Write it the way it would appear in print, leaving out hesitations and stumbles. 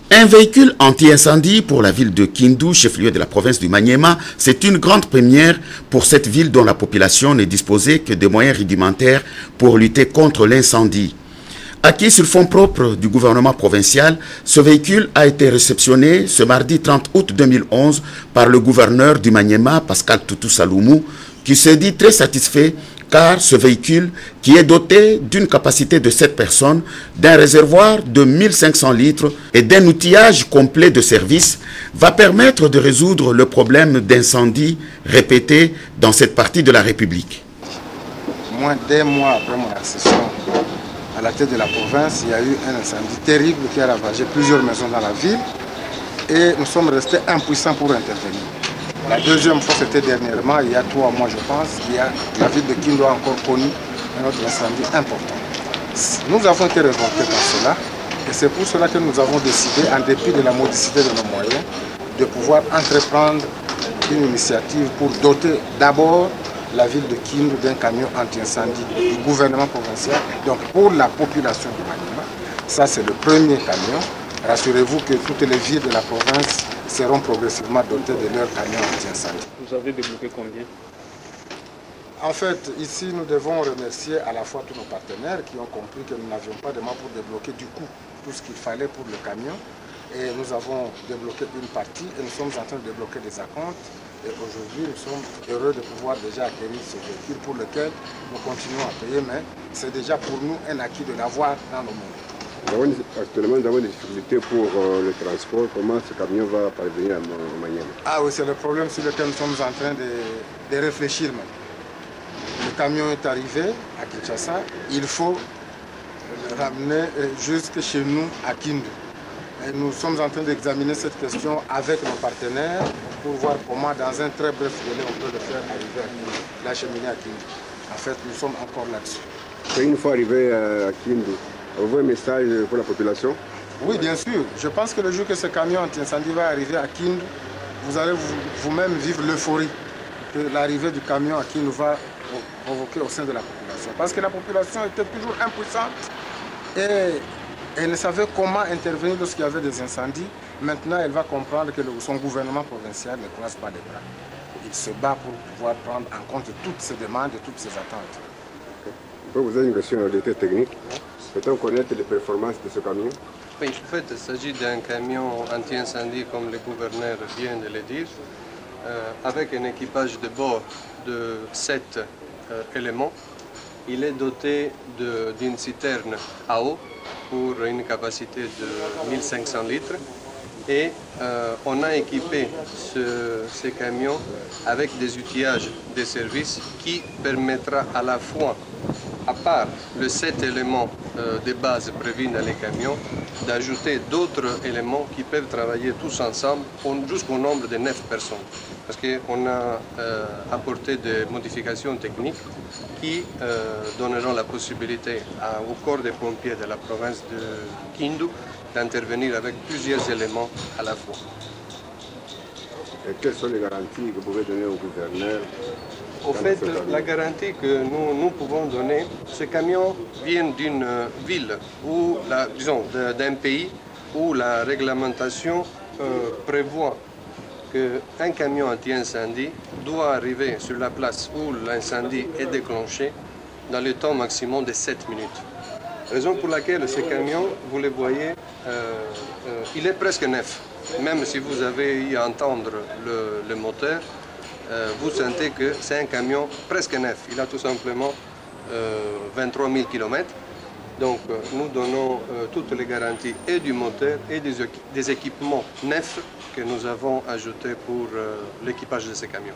Un véhicule anti-incendie pour la ville de Kindu, chef-lieu de la province du Maniema, c'est une grande première pour cette ville dont la population n'est disposée que de moyens rudimentaires pour lutter contre l'incendie. Acquis sur fonds propres du gouvernement provincial, ce véhicule a été réceptionné ce mardi 30 août 2011 par le gouverneur du Maniema, Pascal Toutou Saloumou, qui se dit très satisfait car ce véhicule, qui est doté d'une capacité de 7 personnes, d'un réservoir de 1500 litres et d'un outillage complet de service, va permettre de résoudre le problème d'incendie répété dans cette partie de la République. Moins d'un mois après mon accession à la tête de la province, il y a eu un incendie terrible qui a ravagé plusieurs maisons dans la ville et nous sommes restés impuissants pour intervenir. La deuxième fois, c'était dernièrement, il y a 3 mois je pense, la ville de Kindu a encore connu un autre incendie important. Nous avons été révoltés par cela et c'est pour cela que nous avons décidé, en dépit de la modicité de nos moyens, de pouvoir entreprendre une initiative pour doter d'abord la ville de Kindu d'un camion anti-incendie du gouvernement provincial, donc pour la population du Maniema. Ça, c'est le premier camion. Rassurez-vous que toutes les villes de la province seront progressivement dotées de leurs camions anti-incendie. Vous avez débloqué combien? En fait, ici, nous devons remercier à la fois tous nos partenaires qui ont compris que nous n'avions pas de main pour débloquer du coup tout ce qu'il fallait pour le camion. Et nous avons débloqué une partie et nous sommes en train de débloquer des acomptes. Et aujourd'hui, nous sommes heureux de pouvoir déjà acquérir ce véhicule pour lequel nous continuons à payer, mais c'est déjà pour nous un acquis de l'avoir dans nos mains. Actuellement, nous avons des difficultés pour le transport. Comment ce camion va parvenir à Maniema? Ah oui, c'est le problème sur lequel nous sommes en train de réfléchir maintenant. Le camion est arrivé à Kinshasa, il faut le ramener jusque chez nous à Kindu. Et nous sommes en train d'examiner cette question avec nos partenaires pour voir comment, dans un très bref délai, on peut le faire arriver à Kindu, l'acheminer à Kindu. En fait, nous sommes encore là-dessus. Une fois arrivé à Kindu, avez-vous un message pour la population? Oui, bien sûr. Je pense que le jour que ce camion anti-incendie va arriver à Kindu, vous allez vous-même vivre l'euphorie que l'arrivée du camion à Kindu va provoquer au sein de la population. Parce que la population était toujours impuissante et elle ne savait comment intervenir lorsqu'il y avait des incendies. Maintenant, elle va comprendre que son gouvernement provincial ne croise pas les bras. Il se bat pour pouvoir prendre en compte toutes ces demandes et toutes ces attentes. Vous avez une question d'état technique. Peut-on connaître les performances de ce camion? Oui, en fait, il s'agit d'un camion anti-incendie, comme le gouverneur vient de le dire, avec un équipage de bord de 7 éléments. Il est doté d'une citerne à eau pour une capacité de 1500 litres. Et on a équipé ces camions avec des outillages de service qui permettra à la fois, à part les 7 éléments de base prévus dans les camions, d'ajouter d'autres éléments qui peuvent travailler tous ensemble jusqu'au nombre de 9 personnes. Parce qu'on a apporté des modifications techniques qui donneront la possibilité au corps des pompiers de la province de Kindu d'intervenir avec plusieurs éléments à la fois. Et quelles sont les garanties que vous pouvez donner au gouverneur? Au fait, la garantie que nous pouvons donner, ce camion vient d'une ville, ou disons d'un pays où la réglementation prévoit qu'un camion anti-incendie doit arriver sur la place où l'incendie est déclenché dans le temps maximum de 7 minutes. Raison pour laquelle ce camion, vous le voyez, il est presque neuf. Même si vous avez eu à entendre le moteur, vous sentez que c'est un camion presque neuf. Il a tout simplement 23 000 km. Donc nous donnons toutes les garanties et du moteur et des équipements neufs que nous avons ajoutés pour l'équipage de ce camion.